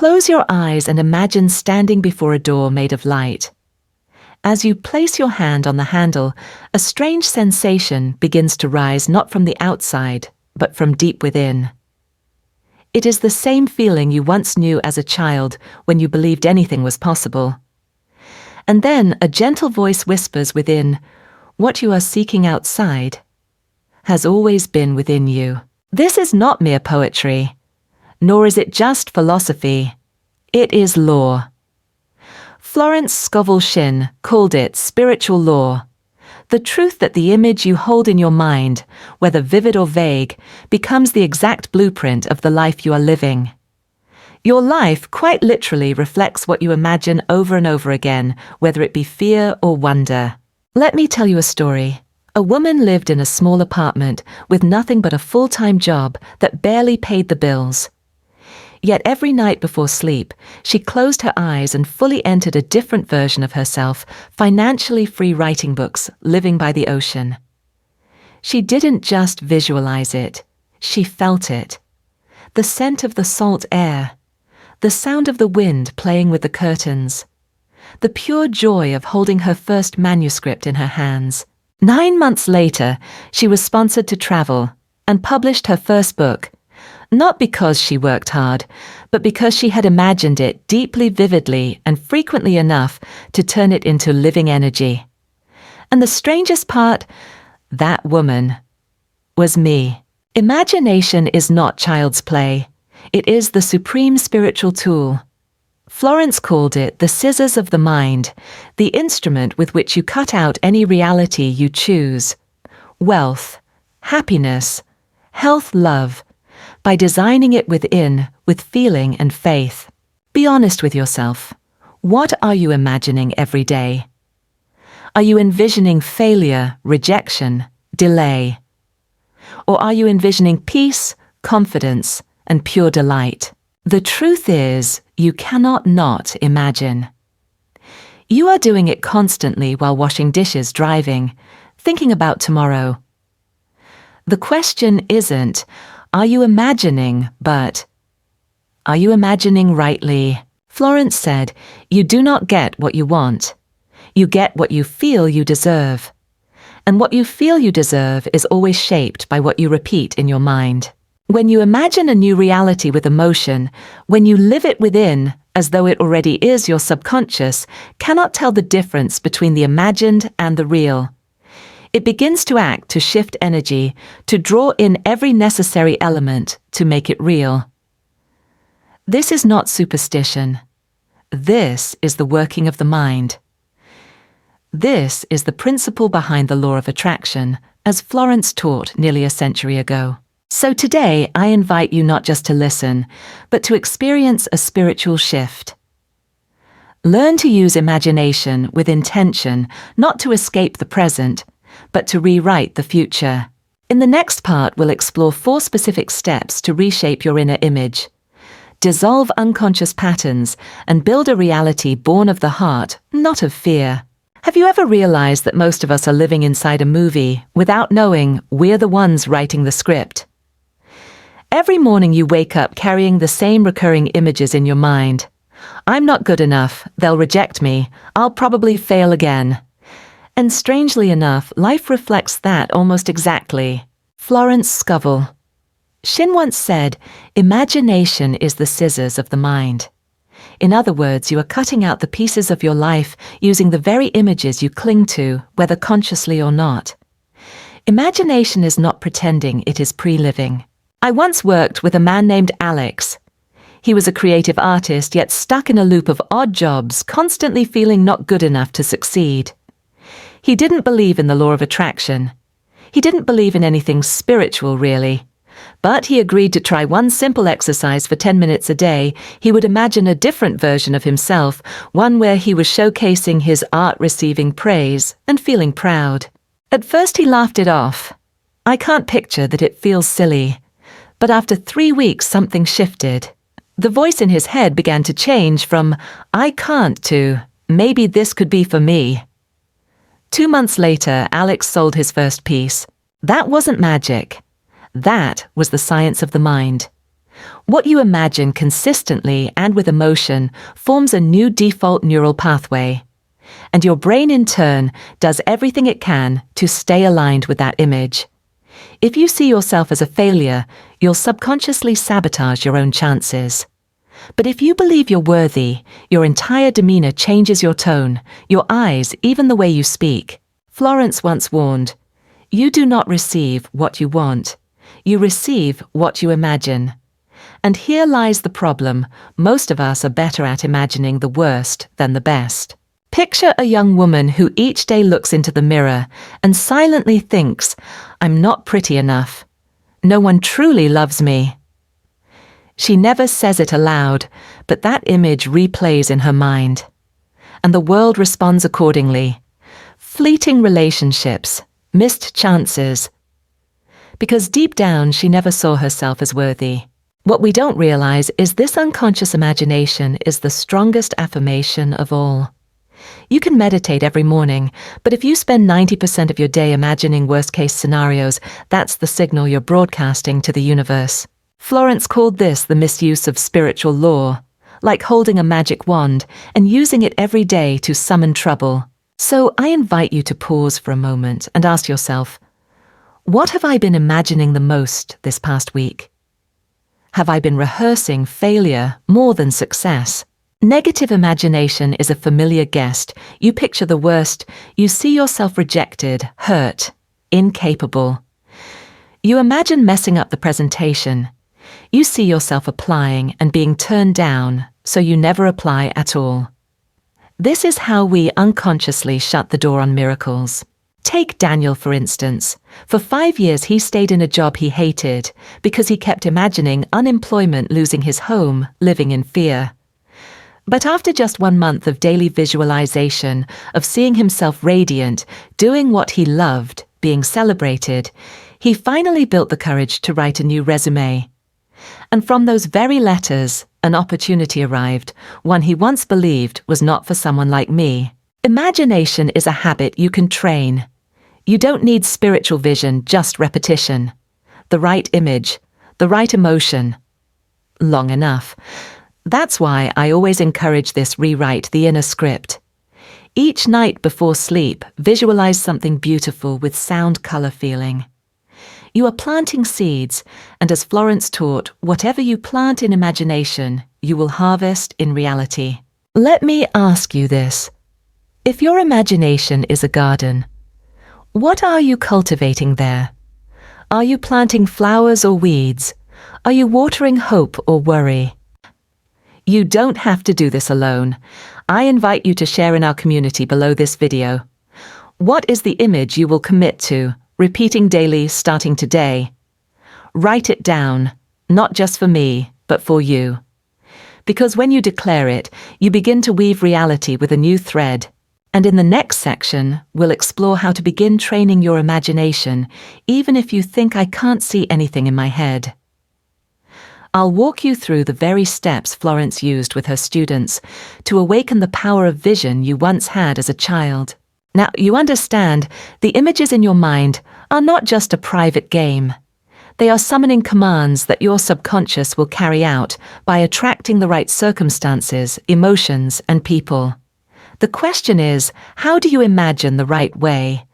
Close your eyes and imagine standing before a door made of light. As you place your hand on the handle, a strange sensation begins to rise not from the outside, but from deep within. It is the same feeling you once knew as a child when you believed anything was possible. And then a gentle voice whispers within, what you are seeking outside has always been within you. This is not mere poetry, nor is it just philosophy. It is law. Florence Scovel Shinn called it spiritual law, the truth that the image you hold in your mind, whether vivid or vague, becomes the exact blueprint of the life you are living. Your life quite literally reflects what you imagine over and over again, whether it be fear or wonder. Let me tell you a story. A woman lived in a small apartment with nothing but a full-time job that barely paid the bills. Yet every night before sleep, she closed her eyes and fully entered a different version of herself, financially free writing books, living by the ocean. She didn't just visualize it, she felt it. The scent of the salt air, the sound of the wind playing with the curtains, the pure joy of holding her first manuscript in her hands. 9 months later, she was sponsored to travel and published her first book, not because she worked hard, but because she had imagined it deeply, vividly, and frequently enough to turn it into living energy. And the strangest part, that woman was me. Imagination is not child's play. It is the supreme spiritual tool. Florence called it the scissors of the mind, the instrument with which you cut out any reality you choose. Wealth, happiness, health, love, by designing it within with feeling and faith. Be honest with yourself. What are you imagining every day? Are you envisioning failure, rejection, delay? Or are you envisioning peace, confidence, and pure delight? The truth is, you cannot not imagine. You are doing it constantly while washing dishes, driving, thinking about tomorrow. The question isn't, are you imagining, but are you imagining rightly? Florence said, you do not get what you want. You get what you feel you deserve. And what you feel you deserve is always shaped by what you repeat in your mind. When you imagine a new reality with emotion, when you live it within, as though it already is, your subconscious cannot tell the difference between the imagined and the real. It begins to act to shift energy, to draw in every necessary element to make it real. This is not superstition. This is the working of the mind. This is the principle behind the law of attraction, as Florence taught nearly a century ago. So today, I invite you not just to listen, but to experience a spiritual shift. Learn to use imagination with intention, not to escape the present, but to rewrite the future. In the next part, we'll explore 4 specific steps to reshape your inner image, dissolve unconscious patterns, and build a reality born of the heart, not of fear. Have you ever realized that most of us are living inside a movie without knowing we're the ones writing the script? Every morning you wake up carrying the same recurring images in your mind. I'm not good enough, they'll reject me, I'll probably fail again. And strangely enough, life reflects that almost exactly. Florence Scovel Shinn once said, imagination is the scissors of the mind. In other words, you are cutting out the pieces of your life using the very images you cling to, whether consciously or not. Imagination is not pretending, it is pre-living. I once worked with a man named Alex. He was a creative artist, yet stuck in a loop of odd jobs, constantly feeling not good enough to succeed. He didn't believe in the law of attraction. He didn't believe in anything spiritual, really. But he agreed to try one simple exercise for 10 minutes a day. He would imagine a different version of himself, one where he was showcasing his art, receiving praise, and feeling proud. At first he laughed it off. I can't picture that it feels silly. But after 3 weeks, something shifted. The voice in his head began to change from, I can't, to, maybe this could be for me. 2 months later, Alex sold his first piece. That wasn't magic. That was the science of the mind. What you imagine consistently and with emotion forms a new default neural pathway. And your brain in turn does everything it can to stay aligned with that image. If you see yourself as a failure, you'll subconsciously sabotage your own chances. But if you believe you're worthy, your entire demeanor changes your tone, your eyes, even the way you speak. Florence once warned, "You do not receive what you want. You receive what you imagine." And here lies the problem. Most of us are better at imagining the worst than the best. Picture a young woman who each day looks into the mirror and silently thinks, "I'm not pretty enough. No one truly loves me." She never says it aloud, but that image replays in her mind. And the world responds accordingly. Fleeting relationships, missed chances. Because deep down she never saw herself as worthy. What we don't realize is this unconscious imagination is the strongest affirmation of all. You can meditate every morning, but if you spend 90% of your day imagining worst-case scenarios, that's the signal you're broadcasting to the universe. Florence called this the misuse of spiritual law, like holding a magic wand and using it every day to summon trouble. So I invite you to pause for a moment and ask yourself, what have I been imagining the most this past week? Have I been rehearsing failure more than success? Negative imagination is a familiar guest. You picture the worst. You see yourself rejected, hurt, incapable. You imagine messing up the presentation. You see yourself applying and being turned down, so you never apply at all. This is how we unconsciously shut the door on miracles. Take Daniel, for instance. For 5 years he stayed in a job he hated because he kept imagining unemployment, losing his home, living in fear. But after just 1 month of daily visualization, of seeing himself radiant, doing what he loved, being celebrated, he finally built the courage to write a new resume. And from those very letters, an opportunity arrived, one he once believed was not for someone like me. Imagination is a habit you can train. You don't need spiritual vision, just repetition. The right image, the right emotion. Long enough. That's why I always encourage this: rewrite the inner script. Each night before sleep, visualize something beautiful with sound, color, feeling. You are planting seeds, and as Florence taught, whatever you plant in imagination, you will harvest in reality. Let me ask you this. If your imagination is a garden, what are you cultivating there? Are you planting flowers or weeds? Are you watering hope or worry? You don't have to do this alone. I invite you to share in our community below this video. What is the image you will commit to, repeating daily starting today? Write it down, not just for me, but for you. Because when you declare it, you begin to weave reality with a new thread. And in the next section, we'll explore how to begin training your imagination, even if you think I can't see anything in my head. I'll walk you through the very steps Florence used with her students to awaken the power of vision you once had as a child. Now, you understand, the images in your mind are not just a private game. They are summoning commands that your subconscious will carry out by attracting the right circumstances, emotions, and people. The question is, how do you imagine the right way?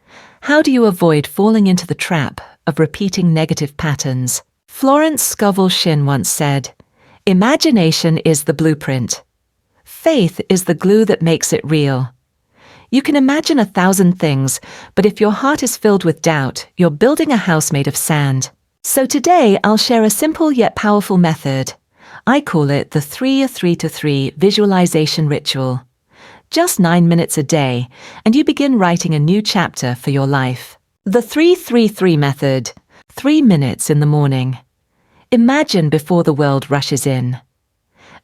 How do you avoid falling into the trap of repeating negative patterns? Florence Scovel Shinn once said, "Imagination is the blueprint. Faith is the glue that makes it real." You can imagine 1,000 things, but if your heart is filled with doubt, you're building a house made of sand. So today I'll share a simple yet powerful method. I call it the 3-3-3 visualization ritual. Just 9 minutes a day, and you begin writing a new chapter for your life. The 3-3-3 method. 3 minutes in the morning. Imagine before the world rushes in.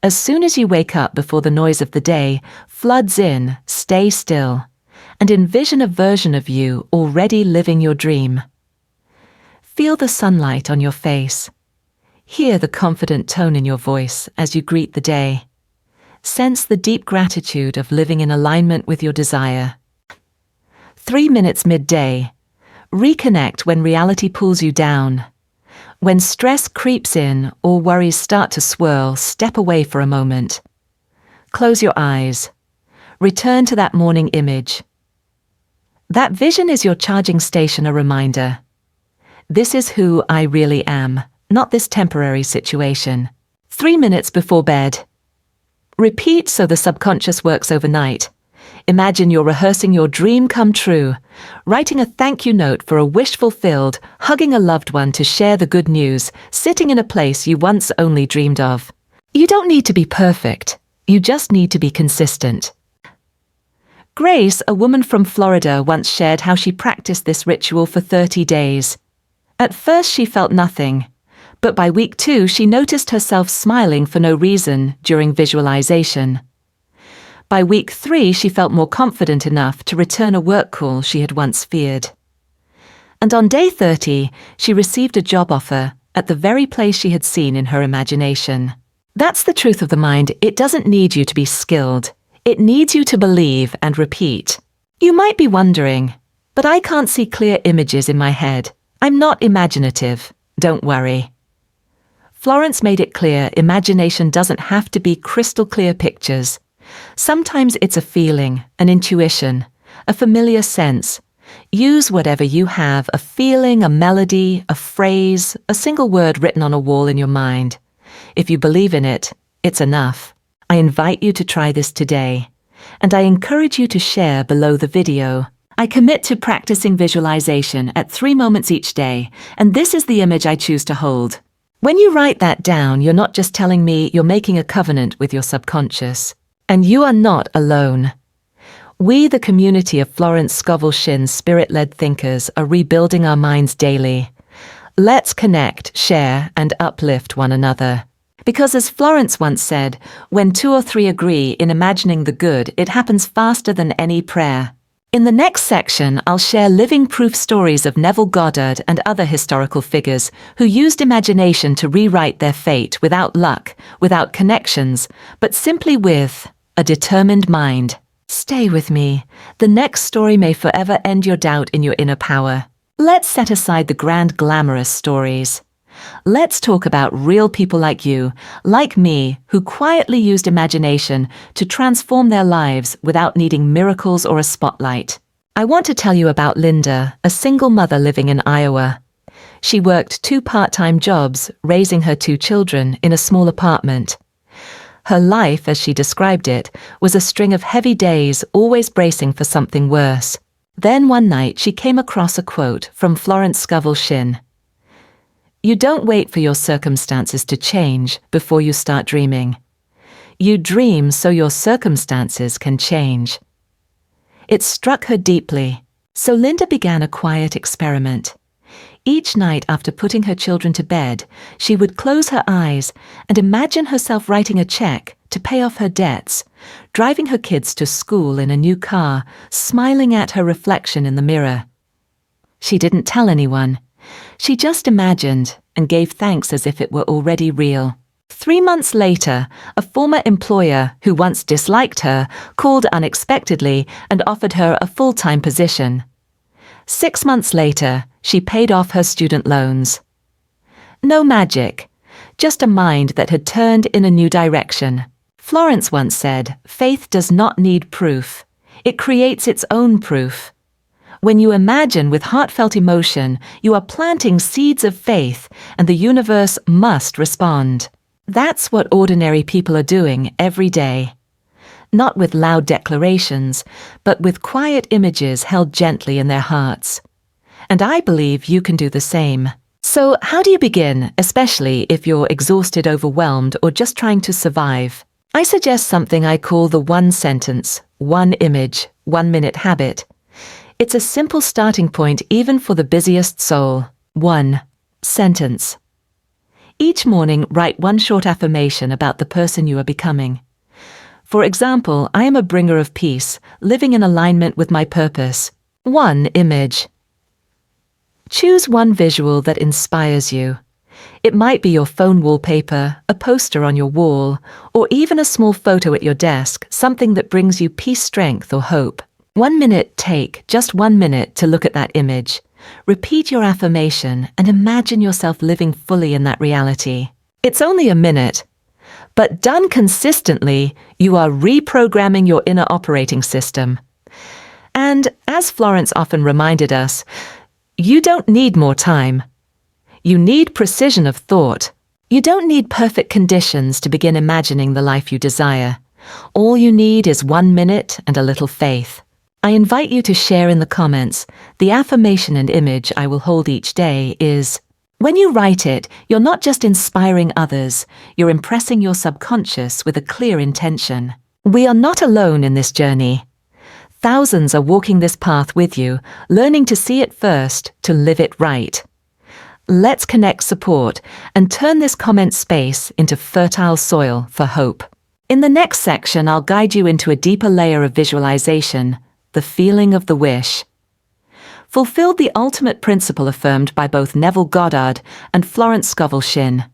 As soon as you wake up before the noise of the day floods in, stay still, and envision a version of you already living your dream. Feel the sunlight on your face. Hear the confident tone in your voice as you greet the day. Sense the deep gratitude of living in alignment with your desire. 3 minutes midday. Reconnect when reality pulls you down. When stress creeps in or worries start to swirl, step away for a moment. Close your eyes. Return to that morning image. That vision is your charging station, a reminder. This is who I really am, not this temporary situation. 3 minutes before bed. Repeat so the subconscious works overnight. Imagine you're rehearsing your dream come true, writing a thank you note for a wish fulfilled, hugging a loved one to share the good news, sitting in a place you once only dreamed of. You don't need to be perfect. You just need to be consistent. Grace, a woman from Florida, once shared how she practiced this ritual for 30 days. At first she felt nothing, but by week 2 she noticed herself smiling for no reason during visualization. By week 3 she felt more confident enough to return a work call she had once feared. And on day 30 she received a job offer at the very place she had seen in her imagination. That's the truth of the mind. It doesn't need you to be skilled. It needs you to believe and repeat. You might be wondering, but I can't see clear images in my head. I'm not imaginative. Don't worry. Florence made it clear imagination doesn't have to be crystal clear pictures. Sometimes it's a feeling, an intuition, a familiar sense. Use whatever you have, a feeling, a melody, a phrase, a single word written on a wall in your mind. If you believe in it, it's enough. I invite you to try this today, and I encourage you to share below the video. I commit to practicing visualization at 3 moments each day, and this is the image I choose to hold. When you write that down, you're not just telling me, you're making a covenant with your subconscious. And you are not alone. We, the community of Florence Scovel Shinn spirit-led thinkers, are rebuilding our minds daily. Let's connect, share, and uplift one another. Because as Florence once said, when 2 or 3 agree in imagining the good, it happens faster than any prayer. In the next section, I'll share living proof stories of Neville, Goddard, and other historical figures who used imagination to rewrite their fate without luck, without connections, but simply with a determined mind. Stay with me. The next story may forever end your doubt in your inner power. Let's set aside the grand glamorous stories. Let's talk about real people like you, like me, who quietly used imagination to transform their lives without needing miracles or a spotlight. I want to tell you about Linda, a single mother living in Iowa. She worked 2 part-time jobs, raising her 2 children in a small apartment. Her life, as she described it, was a string of heavy days, always bracing for something worse. Then one night she came across a quote from Florence Scovel Shinn. You don't wait for your circumstances to change before you start dreaming. You dream so your circumstances can change. It struck her deeply, so Linda began a quiet experiment. Each night after putting her children to bed, she would close her eyes and imagine herself writing a check to pay off her debts, driving her kids to school in a new car, smiling at her reflection in the mirror. She didn't tell anyone. She just imagined and gave thanks as if it were already real. 3 months later, a former employer who once disliked her called unexpectedly and offered her a full-time position. 6 months later, she paid off her student loans. No magic, just a mind that had turned in a new direction. Florence once said, faith does not need proof. It creates its own proof. When you imagine with heartfelt emotion, you are planting seeds of faith, and the universe must respond. That's what ordinary people are doing every day. Not with loud declarations, but with quiet images held gently in their hearts. And I believe you can do the same. So how do you begin, especially if you're exhausted, overwhelmed, or just trying to survive? I suggest something I call the 1 sentence, 1 image, 1 minute habit. It's a simple starting point even for the busiest soul. 1 sentence. Each morning, write 1 short affirmation about the person you are becoming. For example, I am a bringer of peace, living in alignment with my purpose. 1 image. Choose 1 visual that inspires you. It might be your phone wallpaper, a poster on your wall, or even a small photo at your desk, something that brings you peace, strength, or hope. 1 minute, take just 1 minute to look at that image. Repeat your affirmation and imagine yourself living fully in that reality. It's only a minute, but done consistently, you are reprogramming your inner operating system. And as Florence often reminded us, you don't need more time. You need precision of thought. You don't need perfect conditions to begin imagining the life you desire. All you need is 1 minute and a little faith. I invite you to share in the comments. The affirmation and image I will hold each day is, when you write it, you're not just inspiring others, you're impressing your subconscious with a clear intention. We are not alone in this journey. Thousands are walking this path with you, learning to see it first, to live it right. Let's connect support and turn this comment space into fertile soil for hope. In the next section, I'll guide you into a deeper layer of visualization, the feeling of the wish. Fulfilled the ultimate principle affirmed by both Neville Goddard and Florence Scovel Shinn.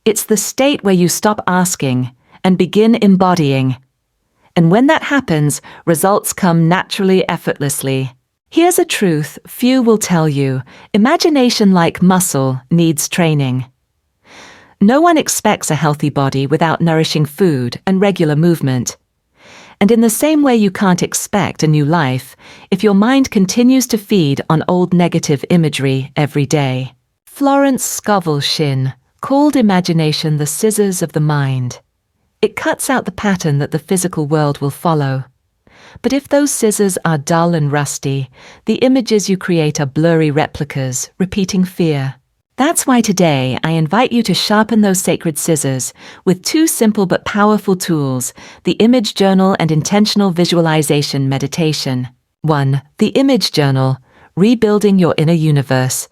It's the state where you stop asking and begin embodying. And when that happens, results come naturally, effortlessly. Here's a truth few will tell you. Imagination, like muscle, needs training. No one expects a healthy body without nourishing food and regular movement. And in the same way you can't expect a new life if your mind continues to feed on old negative imagery every day. Florence Scovel Shinn called imagination the scissors of the mind. It cuts out the pattern that the physical world will follow. But if those scissors are dull and rusty, the images you create are blurry replicas, repeating fear. That's why today I invite you to sharpen those sacred scissors with 2 simple but powerful tools, the Image Journal and Intentional Visualization Meditation. 1. The Image Journal, Rebuilding Your Inner Universe.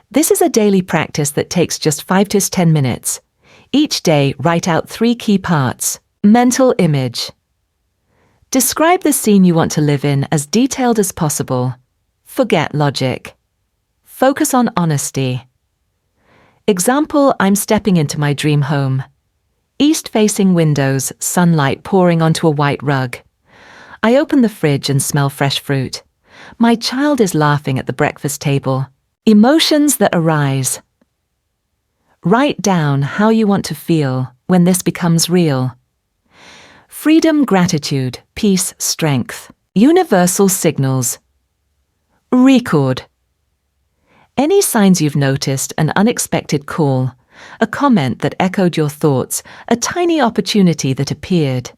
This is a daily practice that takes just 5 to 10 minutes. Each day, write out 3 key parts. Mental image. Describe the scene you want to live in as detailed as possible. Forget logic. Focus on honesty. Example, I'm stepping into my dream home. East-facing windows, sunlight pouring onto a white rug. I open the fridge and smell fresh fruit. My child is laughing at the breakfast table. Emotions that arise. Write down how you want to feel when this becomes real. Freedom, gratitude, peace, strength. Universal signals. Record. Any signs you've noticed, an unexpected call, a comment that echoed your thoughts, a tiny opportunity that appeared.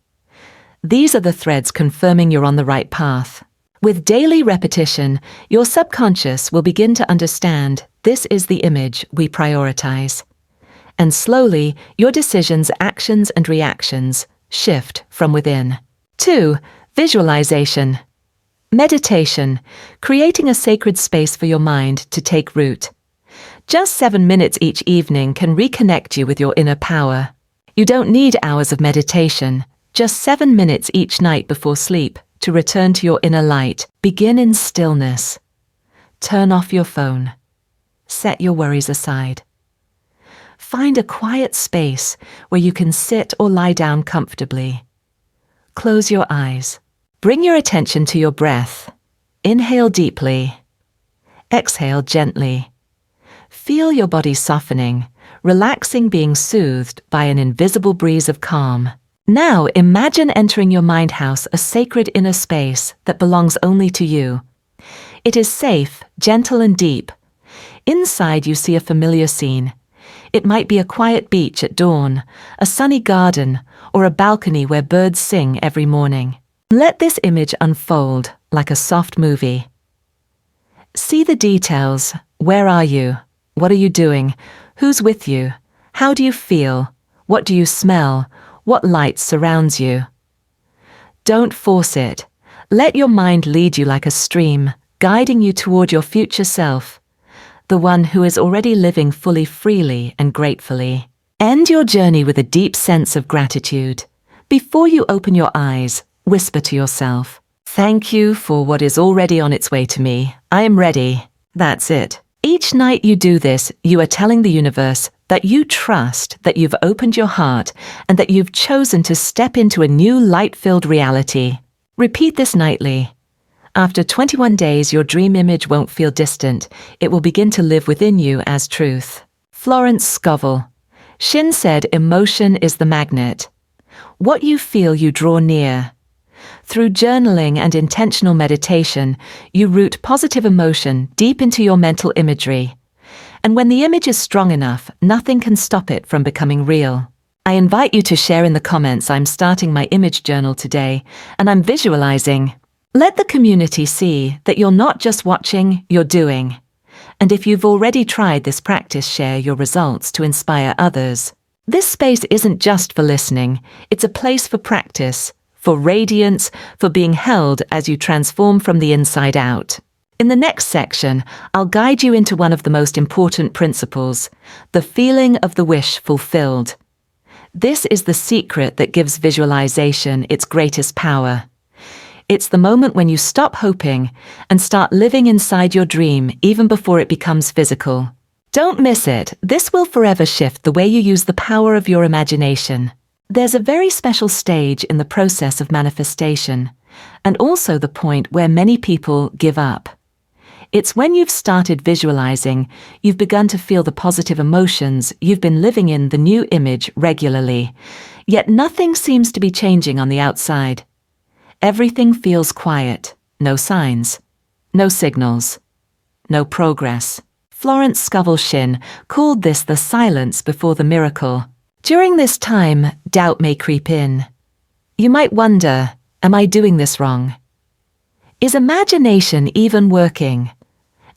These are the threads confirming you're on the right path. With daily repetition, your subconscious will begin to understand this is the image we prioritize. And slowly, your decisions, actions, and reactions shift from within. 2. Visualization. Meditation, creating a sacred space for your mind to take root. Just 7 minutes each evening can reconnect you with your inner power. You don't need hours of meditation, just 7 minutes each night before sleep to return to your inner light. Begin in stillness. Turn off your phone. Set your worries aside. Find a quiet space where you can sit or lie down comfortably. Close your eyes. Bring your attention to your breath. Inhale deeply. Exhale gently. Feel your body softening, relaxing, being soothed by an invisible breeze of calm. Now imagine entering your mind house, a sacred inner space that belongs only to you. It is safe, gentle, and deep. Inside you see a familiar scene. It might be a quiet beach at dawn, a sunny garden, or a balcony where birds sing every morning. Let this image unfold like a soft movie. See the details. Where are you? What are you doing? Who's with you? How do you feel? What do you smell? What light surrounds you? Don't force it. Let your mind lead you like a stream, guiding you toward your future self, the one who is already living fully, freely, and gratefully. End your journey with a deep sense of gratitude. Before you open your eyes, whisper to yourself, "Thank you for what is already on its way to me. I am ready." That's it. Each night you do this, you are telling the universe that you trust, that you've opened your heart, and that you've chosen to step into a new light-filled reality. Repeat this nightly. After 21 days, your dream image won't feel distant. It will begin to live within you as truth. Florence Scovel Shinn said, "Emotion is the magnet. What you feel, you draw near." Through journaling and intentional meditation, you root positive emotion deep into your mental imagery. And when the image is strong enough, nothing can stop it from becoming real. I invite you to share in the comments, "I'm starting my image journal today, and I'm visualizing." Let the community see that you're not just watching, you're doing. And if you've already tried this practice, share your results to inspire others. This space isn't just for listening, it's a place for practice, for radiance, for being held as you transform from the inside out. In the next section, I'll guide you into one of the most important principles, the feeling of the wish fulfilled. This is the secret that gives visualization its greatest power. It's the moment when you stop hoping and start living inside your dream even before it becomes physical. Don't miss it. This will forever shift the way you use the power of your imagination. There's a very special stage in the process of manifestation, and also the point where many people give up. It's when you've started visualizing, you've begun to feel the positive emotions, you've been living in the new image regularly, yet nothing seems to be changing on the outside. Everything feels quiet, no signs, no signals, no progress. Florence Scovel Shinn called this the silence before the miracle. During this time, doubt may creep in. You might wonder, am I doing this wrong? Is imagination even working?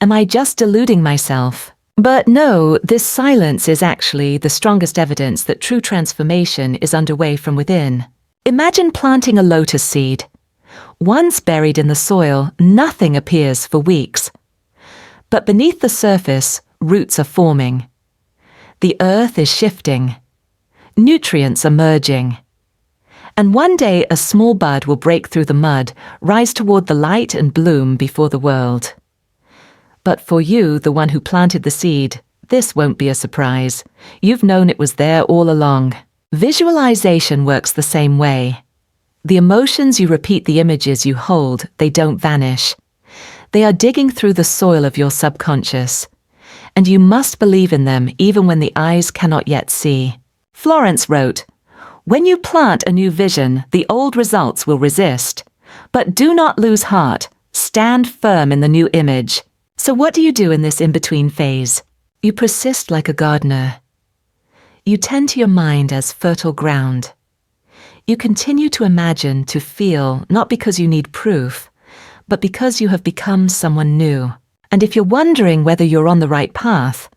Am I just deluding myself? But no, this silence is actually the strongest evidence that true transformation is underway from within. Imagine planting a lotus seed. Once buried in the soil, nothing appears for weeks. But beneath the surface, roots are forming. The earth is shifting. Nutrients are merging. And one day a small bud will break through the mud, rise toward the light and bloom before the world. But for you, the one who planted the seed, this won't be a surprise. You've known it was there all along. Visualization works the same way. The emotions you repeat, the images you hold, they don't vanish. They are digging through the soil of your subconscious. And you must believe in them even when the eyes cannot yet see. Florence wrote, "When you plant a new vision, the old results will resist. But do not lose heart. Stand firm in the new image." So what do you do in this in-between phase? You persist like a gardener. You tend to your mind as fertile ground. You continue to imagine, to feel, not because you need proof, but because you have become someone new. And if you're wondering whether you're on the right path,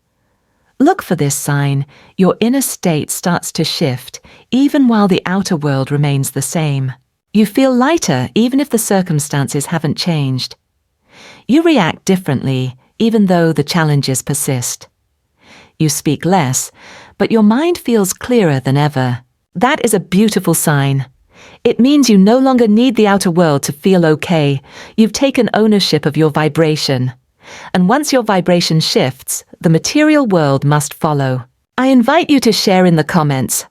look for this sign. Your inner state starts to shift, even while the outer world remains the same. You feel lighter, even if the circumstances haven't changed. You react differently, even though the challenges persist. You speak less, but your mind feels clearer than ever. That is a beautiful sign. It means you no longer need the outer world to feel okay. You've taken ownership of your vibration. And once your vibration shifts, the material world must follow. I invite you to share in the comments.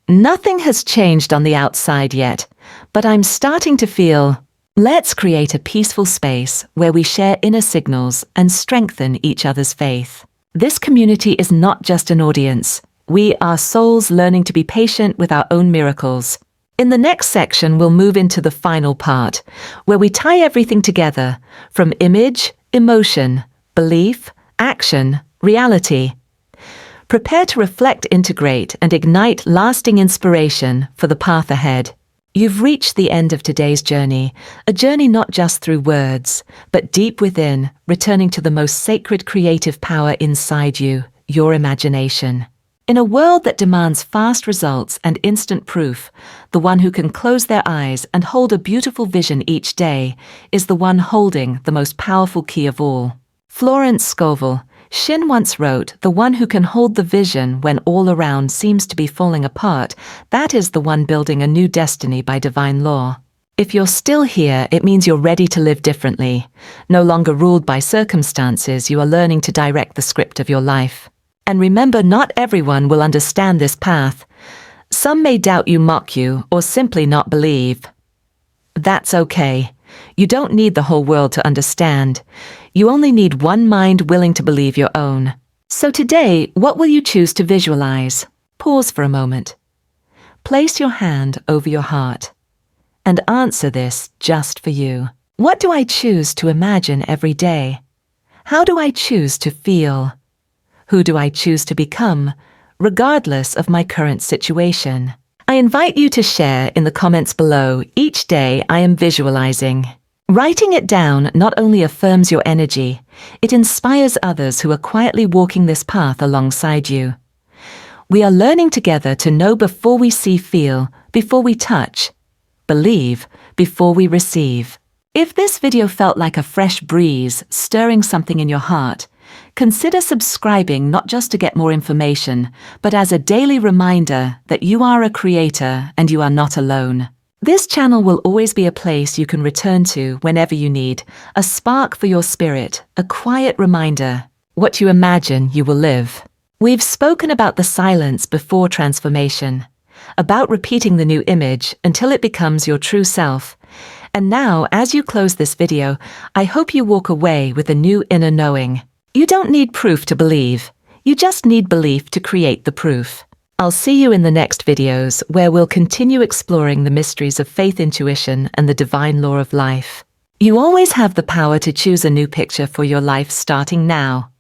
Nothing has changed on the outside yet, but I'm starting to feel. Let's create a peaceful space where we share inner signals and strengthen each other's faith. This community is not just an audience. We are souls learning to be patient with our own miracles. In the next section, we'll move into the final part, where we tie everything together, from image, emotion, belief, action, reality. Prepare to reflect, integrate, and ignite lasting inspiration for the path ahead. You've reached the end of today's journey, a journey not just through words, but deep within, returning to the most sacred creative power inside you, your imagination. In a world that demands fast results and instant proof, the one who can close their eyes and hold a beautiful vision each day is the one holding the most powerful key of all. Florence Scovel Shinn once wrote, "The one who can hold the vision when all around seems to be falling apart, that is the one building a new destiny by divine law." If you're still here, it means you're ready to live differently. No longer ruled by circumstances, you are learning to direct the script of your life. And remember, not everyone will understand this path. Some may doubt you, mock you, or simply not believe. That's okay. You don't need the whole world to understand. You only need one mind willing to believe your own. So today, what will you choose to visualize? Pause for a moment. Place your hand over your heart and answer this just for you. What do I choose to imagine every day? How do I choose to feel? Who do I choose to become, regardless of my current situation? I invite you to share in the comments below each day I am visualizing. Writing it down not only affirms your energy, it inspires others who are quietly walking this path alongside you. We are learning together to know before we see, feel, before we touch, believe before we receive. If this video felt like a fresh breeze stirring something in your heart, consider subscribing not just to get more information, but as a daily reminder that you are a creator and you are not alone. This channel will always be a place you can return to whenever you need, a spark for your spirit, a quiet reminder. What you imagine, you will live. We've spoken about the silence before transformation, about repeating the new image until it becomes your true self. And now, as you close this video, I hope you walk away with a new inner knowing. You don't need proof to believe. You just need belief to create the proof. I'll see you in the next videos where we'll continue exploring the mysteries of faith, intuition, and the divine law of life. You always have the power to choose a new picture for your life starting now.